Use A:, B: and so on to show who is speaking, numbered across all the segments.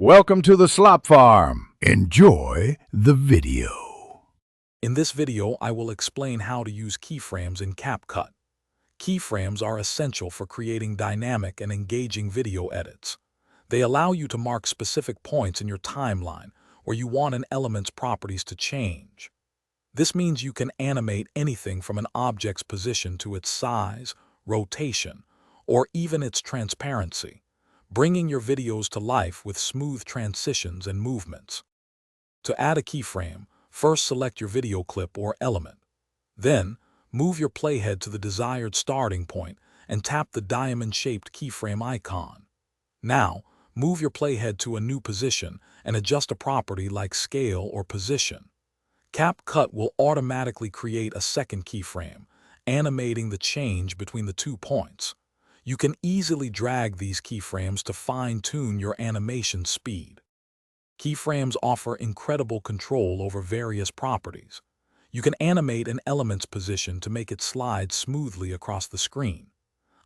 A: Welcome to the Slop Farm. Enjoy the video.
B: In this video, I will explain how to use keyframes in Capcut. Keyframes are essential for creating dynamic and engaging video edits. They allow you to mark specific points in your timeline where you want an element's properties to change. This means you can animate anything from an object's position to its size, rotation, or even its transparency, bringing your videos to life with smooth transitions and movements. To add a keyframe, first select your video clip or element. Then, move your playhead to the desired starting point and tap the diamond-shaped keyframe icon. Now, move your playhead to a new position and adjust a property like scale or position. Capcut will automatically create a second keyframe, animating the change between the 2 points. You can easily drag these keyframes to fine-tune your animation speed. Keyframes offer incredible control over various properties. You can animate an element's position to make it slide smoothly across the screen.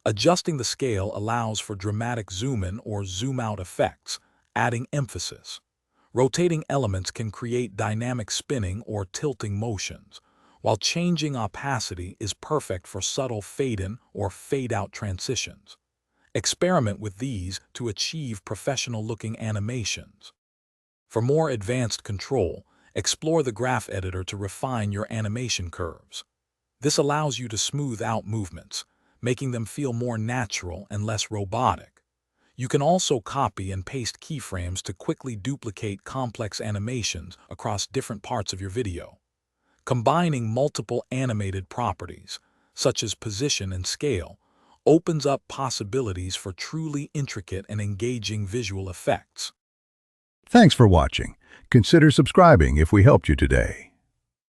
B: Adjusting the scale allows for dramatic zoom-in or zoom-out effects, adding emphasis. Rotating elements can create dynamic spinning or tilting motions, while changing opacity is perfect for subtle fade-in or fade-out transitions. Experiment with these to achieve professional-looking animations. For more advanced control, explore the graph editor to refine your animation curves. This allows you to smooth out movements, making them feel more natural and less robotic. You can also copy and paste keyframes to quickly duplicate complex animations across different parts of your video. Combining multiple animated properties, such as position and scale, opens up possibilities for truly intricate and engaging visual effects.
A: Thanks for watching. Consider subscribing if we helped you today.